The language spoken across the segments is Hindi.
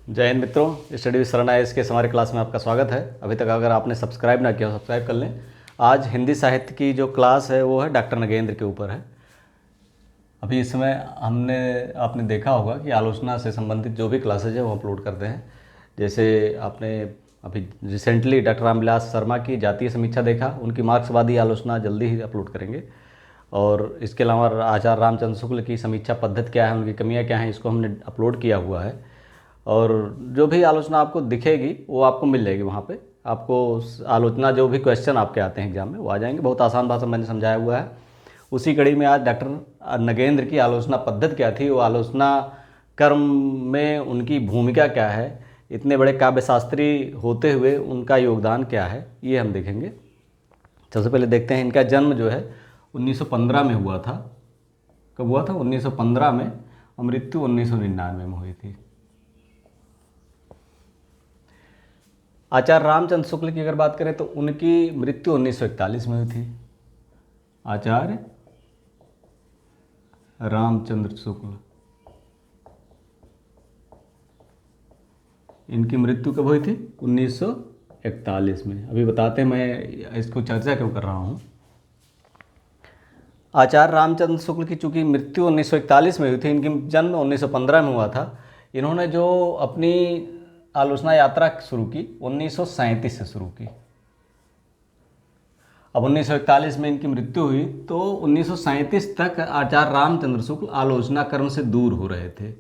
जय हिंद मित्रों, स्टडी विद शरण IAS के हमारे क्लास में आपका स्वागत है। अभी तक अगर आपने सब्सक्राइब ना किया सब्सक्राइब कर लें। आज हिंदी साहित्य की जो क्लास है वो है डॉक्टर नगेंद्र के ऊपर है। अभी इस समय आपने देखा होगा कि आलोचना से संबंधित जो भी क्लासेज है वो अपलोड करते हैं। जैसे आपने अभी रिसेंटली डॉक्टर रामविलास शर्मा की जातीय समीक्षा देखा, उनकी मार्क्सवादी आलोचना जल्दी ही अपलोड करेंगे। और इसके अलावा आचार्य रामचंद्र शुक्ल की समीक्षा पद्धति क्या है, उनकी कमियाँ क्या हैं, इसको हमने अपलोड किया हुआ है। और जो भी आलोचना आपको दिखेगी वो आपको मिल जाएगी वहाँ पे। आपको आलोचना जो भी क्वेश्चन आपके आते हैं एग्जाम में वो आ जाएंगे। बहुत आसान भाषा में मैंने समझाया हुआ है। उसी कड़ी में आज डॉक्टर नगेंद्र की आलोचना पद्धति क्या थी, वो आलोचना कर्म में उनकी भूमिका क्या है, इतने बड़े काव्यशास्त्री होते हुए उनका योगदान क्या है, ये हम देखेंगे। सबसे पहले देखते हैं इनका जन्म जो है 1915 में हुआ था। कब हुआ था? 1915 में। और मृत्यु 1999 में हुई थी। आचार्य रामचंद्र शुक्ल की अगर बात करें तो उनकी मृत्यु 1941 में हुई थी। आचार्य रामचंद्र शुक्ल, इनकी मृत्यु कब हुई थी? 1941 में। अभी बताते हैं मैं इसको चर्चा क्यों कर रहा हूँ। आचार्य रामचंद्र शुक्ल की चूँकि मृत्यु 1941 में हुई थी, इनकी जन्म 1915 में हुआ था। इन्होंने जो अपनी आलोचना यात्रा शुरू की 1937 से शुरू की। अब 1941 में इनकी मृत्यु हुई तो 1937 तक आचार्य रामचंद्र शुक्ल आलोचना कर्म से दूर हो रहे थे।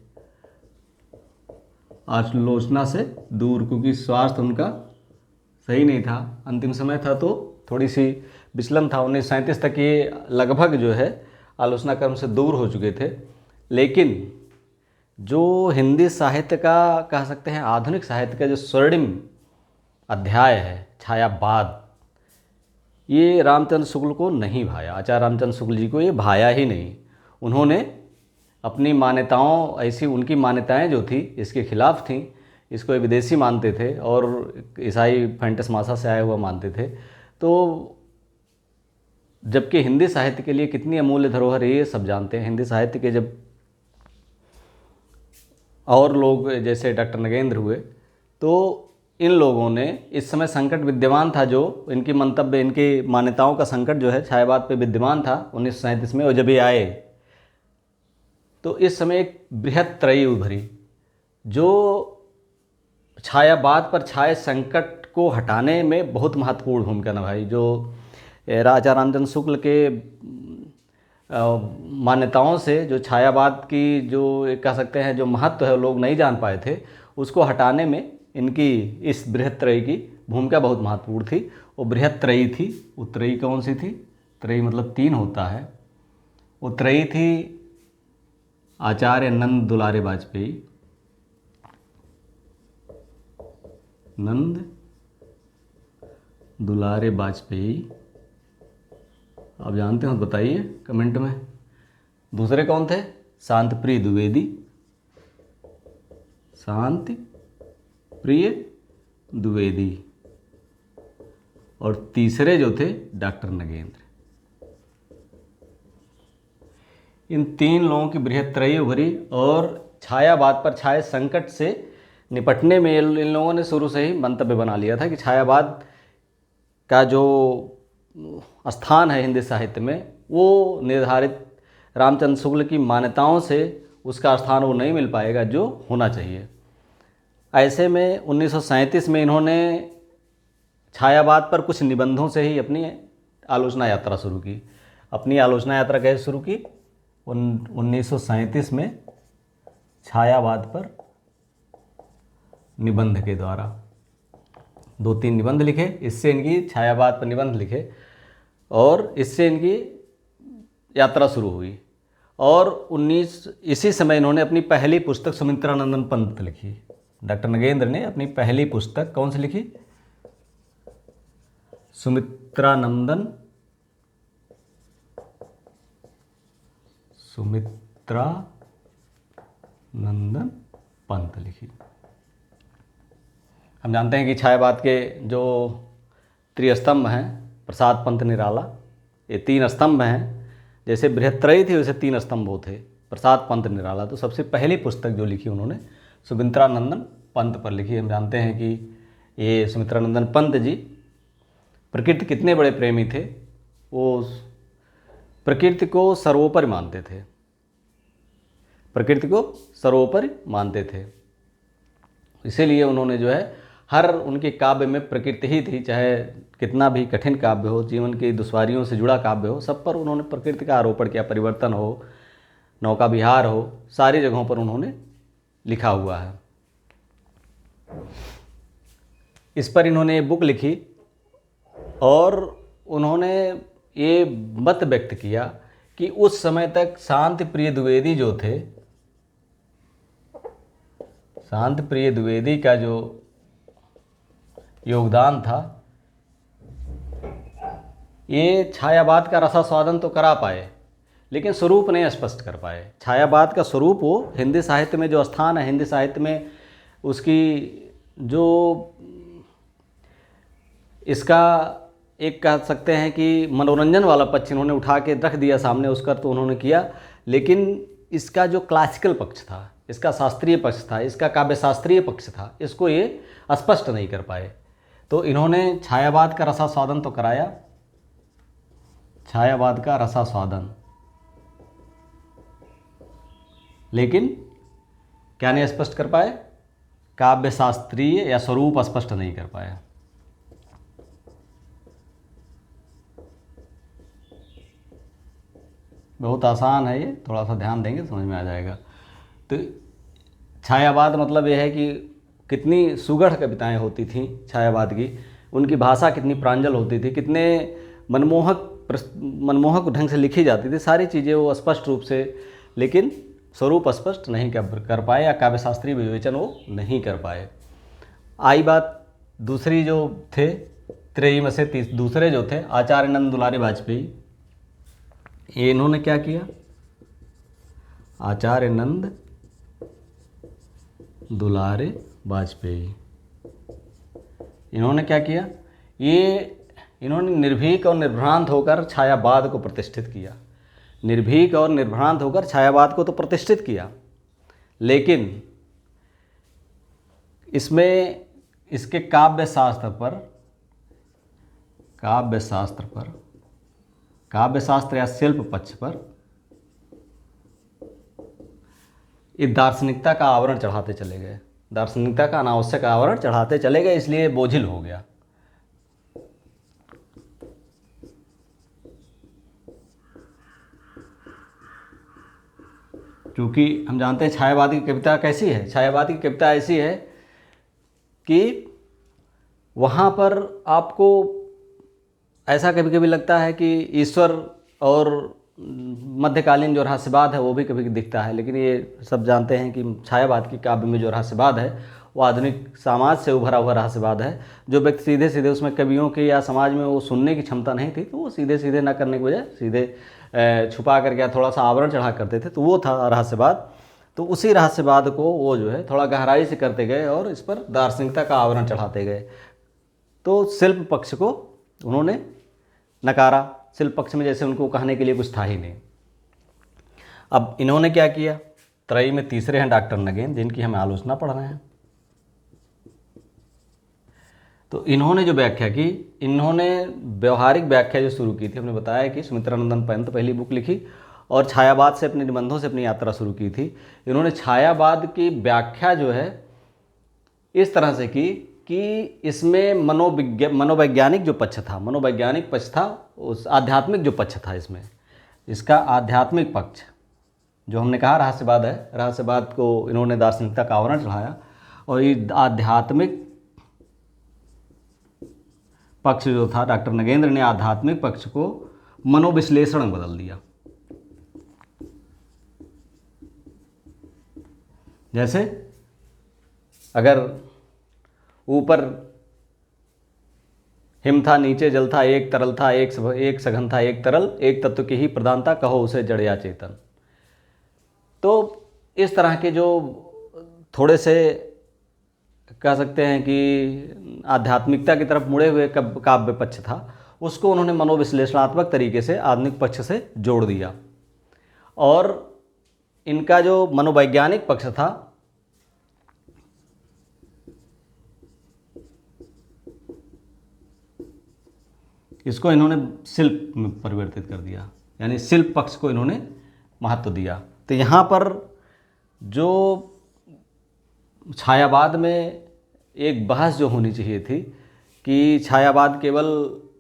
आलोचना से दूर, क्योंकि स्वास्थ्य उनका सही नहीं था, अंतिम समय था तो थोड़ी सी विचलन था। 1937 तक ये लगभग जो है आलोचना कर्म से दूर हो चुके थे। लेकिन जो हिंदी साहित्य का कह सकते हैं, आधुनिक साहित्य का जो स्वर्णिम अध्याय है छायावाद, ये रामचंद्र शुक्ल को नहीं भाया। आचार्य रामचंद्र शुक्ल जी को ये भाया ही नहीं। उन्होंने अपनी मान्यताओं, ऐसी उनकी मान्यताएं जो थी इसके खिलाफ थीं। इसको ये विदेशी मानते थे और ईसाई फैंटसमासा से आया हुआ मानते थे। तो जबकि हिंदी साहित्य के लिए कितनी अमूल्य धरोहर है ये सब जानते हैं। हिंदी साहित्य के जब और लोग जैसे डॉक्टर नगेंद्र हुए तो इन लोगों ने, इस समय संकट विद्यमान था, जो इनकी मंतव्य, इनकी मान्यताओं का संकट जो है छायावाद पे विद्यमान था 1937 में। और जब ये आए तो इस समय एक बृहत त्रयी उभरी जो छायावाद पर छाए संकट को हटाने में बहुत महत्वपूर्ण भूमिका निभाई। जो आचार्य रामचंद्र शुक्ल के मान्यताओं से जो छायावाद की जो कह सकते हैं जो महत्व है लोग नहीं जान पाए थे, उसको हटाने में इनकी इस बृहत त्रयी की भूमिका बहुत महत्वपूर्ण थी। वो बृहत त्रयी थी। वो त्रयी कौन सी थी? त्रयी मतलब तीन होता है। वो त्रयी थी आचार्य नंद दुलारे वाजपेयी, नंद दुलारे वाजपेयी। आप जानते हो तो बताइए कमेंट में। दूसरे कौन थे? शांत प्रिय द्विवेदी, शांति प्रिय द्विवेदी। और तीसरे जो थे डॉक्टर नगेंद्र। इन तीन लोगों की बृहत त्रयी उभरी और छायावाद पर छाए संकट से निपटने में इन लोगों ने शुरू से ही मंतव्य बना लिया था कि छायावाद का जो स्थान है हिंदी साहित्य में वो निर्धारित रामचंद्र शुक्ल की मान्यताओं से उसका स्थान वो नहीं मिल पाएगा जो होना चाहिए। ऐसे में 1937 में इन्होंने छायावाद पर कुछ निबंधों से ही अपनी आलोचना यात्रा शुरू की। अपनी आलोचना यात्रा कैसे शुरू की? 1937 में छायावाद पर निबंध के द्वारा 2-3 निबंध लिखे। इससे इनकी छायावाद पर निबंध लिखे और इससे इनकी यात्रा शुरू हुई। और इसी समय इन्होंने अपनी पहली पुस्तक सुमित्रानंदन पंत लिखी। डॉक्टर नगेंद्र ने अपनी पहली पुस्तक कौन सी लिखी? सुमित्रानंदन पंत लिखी। हम जानते हैं कि छायावाद के जो त्रिस्तंभ हैं, प्रसाद पंत निराला, ये 3 स्तंभ हैं। जैसे बृहत्त्रयी थी वैसे 3 स्तंभ थे, प्रसाद पंत निराला। तो सबसे पहली पुस्तक जो लिखी उन्होंने सुमित्रानंदन पंत पर लिखी। हम जानते हैं कि ये सुमित्रानंदन पंत जी प्रकृति कितने बड़े प्रेमी थे, वो प्रकृति को सर्वोपरि मानते थे, प्रकृति को सर्वोपरि मानते थे। इसीलिए उन्होंने जो है हर उनके काव्य में प्रकृति ही थी, चाहे कितना भी कठिन काव्य हो, जीवन की दुश्वारियों से जुड़ा काव्य हो, सब पर उन्होंने प्रकृति का आरोपण किया। परिवर्तन हो, नौका विहार हो, सारी जगहों पर उन्होंने लिखा हुआ है। इस पर इन्होंने बुक लिखी और उन्होंने ये मत व्यक्त किया कि उस समय तक शांति प्रिय द्विवेदी जो थे, शांति प्रिय द्विवेदी का जो योगदान था, ये छायावाद का रसास्वादन तो करा पाए लेकिन स्वरूप नहीं स्पष्ट कर पाए। छायावाद का स्वरूप वो हिंदी साहित्य में जो स्थान है, हिंदी साहित्य में उसकी जो इसका एक कह सकते हैं कि मनोरंजन वाला पक्ष इन्होंने उठा के रख दिया सामने, उसका तो उन्होंने किया, लेकिन इसका जो क्लासिकल पक्ष था, इसका शास्त्रीय पक्ष था, इसका काव्य शास्त्रीय पक्ष था, इसको ये स्पष्ट नहीं कर पाए। तो इन्होंने छायावाद का रसास्वादन तो कराया, छायावाद का रसास्वादन, लेकिन क्या नहीं स्पष्ट कर पाए, काव्य शास्त्रीय या स्वरूप स्पष्ट नहीं कर पाए। बहुत आसान है ये, थोड़ा सा ध्यान देंगे समझ में आ जाएगा। तो छायावाद मतलब यह है कि कितनी सुगढ़ कविताएं होती थीं छायावाद की, उनकी भाषा कितनी प्रांजल होती थी, कितने मनमोहक ढंग से लिखी जाती थी, सारी चीज़ें वो स्पष्ट रूप से, लेकिन स्वरूप स्पष्ट नहीं कर पाए या काव्य शास्त्रीय विवेचन वो नहीं कर पाए। आई बात दूसरी जो थे, त्रयी में से दूसरे जो थे आचार्य नंद दुलारी वाजपेयी, ये इन्होंने क्या किया, आचार्य नंद दुलारे वाजपेयी, इन्होंने क्या किया, इन्होंने निर्भीक और निर्भ्रांत होकर छायावाद को प्रतिष्ठित किया। निर्भीक और निर्भ्रांत होकर छायावाद को तो प्रतिष्ठित किया, लेकिन इसमें इसके काव्य शास्त्र या शिल्प पक्ष पर इस दार्शनिकता का आवरण चढ़ाते चले गए, दार्शनिकता का अनावश्यक आवरण चढ़ाते चले गए, इसलिए बोझिल हो गया। क्योंकि हम जानते हैं छायावाद की कविता कैसी है, छायावाद की कविता ऐसी है कि वहाँ पर आपको ऐसा कभी कभी लगता है कि ईश्वर और मध्यकालीन जो रहस्यवाद है वो भी कभी दिखता है, लेकिन ये सब जानते हैं कि छायावाद की काव्य में जो रहस्यवाद है वो आधुनिक समाज से उभरा हुआ रहस्यवाद है। जो व्यक्ति सीधे सीधे उसमें कवियों की या समाज में वो सुनने की क्षमता नहीं थी, तो वो सीधे सीधे ना करने की बजाय सीधे छुपा करके या थोड़ा सा आवरण चढ़ा करते थे, तो वो था रहस्यवाद। तो उसी रहस्यवाद को वो जो है थोड़ा गहराई से करते गए और इस पर दार्शनिकता का आवरण चढ़ाते गए। तो शिल्प पक्ष को उन्होंने नकारा, शिल्प पक्ष में जैसे उनको कहने के लिए कुछ था ही नहीं। अब इन्होंने क्या किया, त्रयी में तीसरे हैं डॉक्टर नगेंद्र, जिनकी हमें आलोचना पढ़ रहे हैं। तो इन्होंने जो व्याख्या की, इन्होंने व्यवहारिक व्याख्या जो शुरू की थी, हमने बताया कि सुमित्रानंदन पंत पहली बुक लिखी और छायावाद से अपने निबंधों से अपनी यात्रा शुरू की थी। इन्होंने छायावाद की व्याख्या जो है इस तरह से की कि इसमें मनोवैज्ञानिक जो पक्ष था, मनोवैज्ञानिक पक्ष था, उस आध्यात्मिक जो पक्ष था, इसमें इसका आध्यात्मिक पक्ष जो हमने कहा रहस्यवाद है, रहस्यवाद को इन्होंने दार्शनिकता का आवरण चढ़ाया और ये आध्यात्मिक पक्ष जो था, डॉक्टर नगेंद्र ने आध्यात्मिक पक्ष को मनोविश्लेषण में बदल दिया। जैसे अगर ऊपर हिम था, नीचे जल था, एक तरल था, एक सघन था, एक तरल, एक तत्व की ही प्रधानता, कहो उसे जड़ या चेतन। तो इस तरह के जो थोड़े से कह सकते हैं कि आध्यात्मिकता की तरफ मुड़े हुए काव्य पक्ष था, उसको उन्होंने मनोविश्लेषणात्मक तरीके से आधुनिक पक्ष से जोड़ दिया। और इनका जो मनोवैज्ञानिक पक्ष था इसको इन्होंने शिल्प में परिवर्तित कर दिया, यानी शिल्प पक्ष को इन्होंने महत्व दिया। तो यहाँ पर जो छायावाद में एक बहस जो होनी चाहिए थी कि छायावाद केवल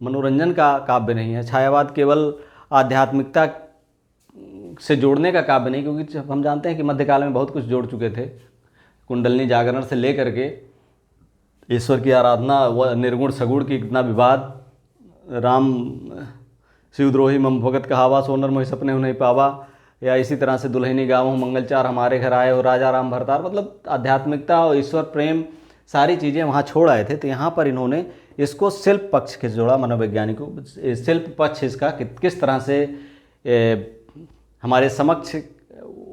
मनोरंजन का काव्य नहीं है, छायावाद केवल आध्यात्मिकता से जोड़ने का काव्य नहीं, क्योंकि हम जानते हैं कि मध्यकाल में बहुत कुछ जोड़ चुके थे। कुंडलिनी जागरण से लेकर के ईश्वर की आराधना व निर्गुण सगुण की इतना विवाद, राम शिवद्रोही मम भगत कहावा, सोनर मोहि सपने हो नहीं पावा, या इसी तरह से दुल्हनी गाँव मंगलचार हमारे घर आए हो, राजा राम भरतार, मतलब आध्यात्मिकता और ईश्वर प्रेम सारी चीज़ें वहाँ छोड़ आए थे। तो यहाँ पर इन्होंने इसको शिल्प पक्ष के जोड़ा, मनोवैज्ञानिकों शिल्प पक्ष इसका किस तरह से हमारे समक्ष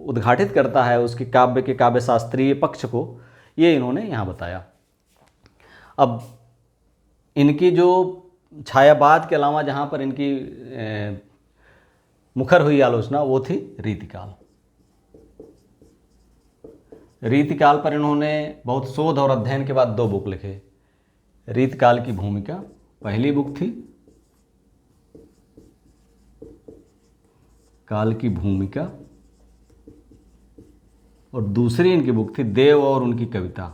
उद्घाटित करता है उसकी काव्य के काव्य शास्त्रीय पक्ष को, ये इन्होंने यहाँ बताया। अब इनकी जो छायावाद के अलावा जहाँ पर इनकी मुखर हुई आलोचना वो थी रीतिकाल। रीतिकाल पर इन्होंने बहुत शोध और अध्ययन के बाद 2 बुक लिखे। रीतिकाल की भूमिका पहली बुक थी, काल की भूमिका, और दूसरी इनकी बुक थी देव और उनकी कविता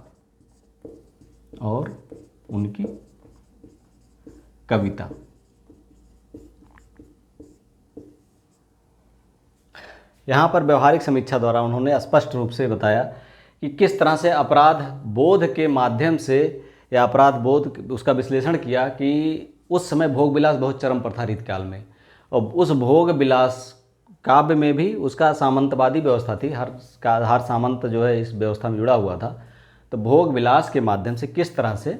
और उनकी कविता। यहाँ पर व्यवहारिक समीक्षा द्वारा उन्होंने स्पष्ट रूप से बताया कि किस तरह से अपराध बोध के माध्यम से, या अपराध बोध उसका विश्लेषण किया कि उस समय भोग विलास बहुत चरम पर था रीतकाल में, और उस भोग विलास काव्य में भी उसका सामंतवादी व्यवस्था थी, हर सामंत जो है इस व्यवस्था में जुड़ा हुआ था। तो भोग विलास के माध्यम से किस तरह से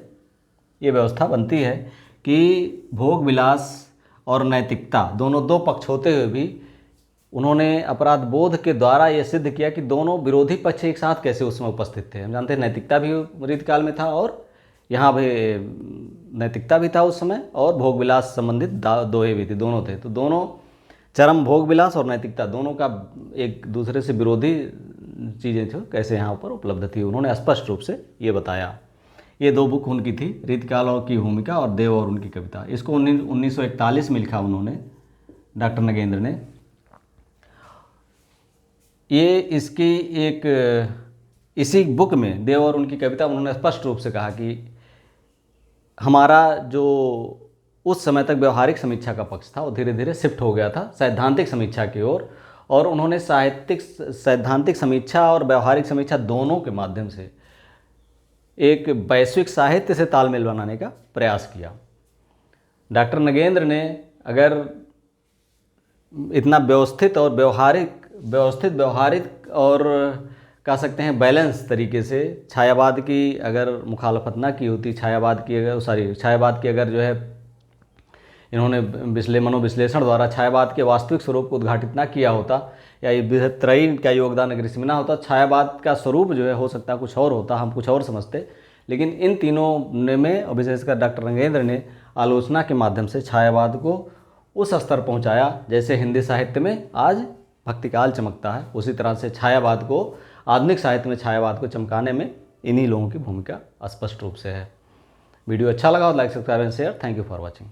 ये व्यवस्था बनती है कि भोग विलास और नैतिकता दोनों 2 पक्ष होते हुए भी उन्होंने अपराध बोध के द्वारा ये सिद्ध किया कि दोनों विरोधी पक्ष एक साथ कैसे उसमें उपस्थित थे। हम जानते हैं नैतिकता भी रीतकाल में था और यहाँ भी नैतिकता भी था उस समय, और भोग विलास संबंधित दोहे भी थे, दोनों थे। तो दोनों चरम भोग विलास और नैतिकता दोनों का एक दूसरे से विरोधी चीज़ें थी, कैसे यहाँ पर उपलब्ध थी, उन्होंने स्पष्ट रूप से ये बताया। ये 2 बुक उनकी थी, रीतकाल और की भूमिका और देव और उनकी कविता। इसको 1941 में लिखा उन्होंने, डॉक्टर नगेंद्र ने। ये इसकी एक इसी बुक में देव और उनकी कविता उन्होंने स्पष्ट रूप से कहा कि हमारा जो उस समय तक व्यवहारिक समीक्षा का पक्ष था वो धीरे धीरे शिफ्ट हो गया था सैद्धांतिक समीक्षा की ओर, और उन्होंने सैद्धांतिक समीक्षा और व्यवहारिक समीक्षा दोनों के माध्यम से एक वैश्विक साहित्य से तालमेल बनाने का प्रयास किया। डॉक्टर नगेंद्र ने अगर इतना व्यवस्थित व्यवहारिक और कह सकते हैं बैलेंस तरीके से छायावाद की अगर मुखालफत ना की होती, छायावाद की अगर जो है इन्होंने मनोविश्लेषण द्वारा छायावाद के वास्तविक स्वरूप को उद्घाटित ना किया होता, या ये त्रयी का योगदान अगर इसमें ना होता, छायावाद का स्वरूप जो है हो सकता है कुछ और होता, हम कुछ और समझते। लेकिन इन तीनों में और विशेषकर डॉक्टर नगेंद्र ने आलोचना के माध्यम से छायावाद को उस स्तर पहुंचाया जैसे हिंदी साहित्य में आज भक्तिकाल चमकता है, उसी तरह से छायावाद को आधुनिक साहित्य में छायावाद को चमकाने में इन्हीं लोगों की भूमिका स्पष्ट रूप से है। वीडियो अच्छा लगा तो like, subscribe and share. Thank you for watching.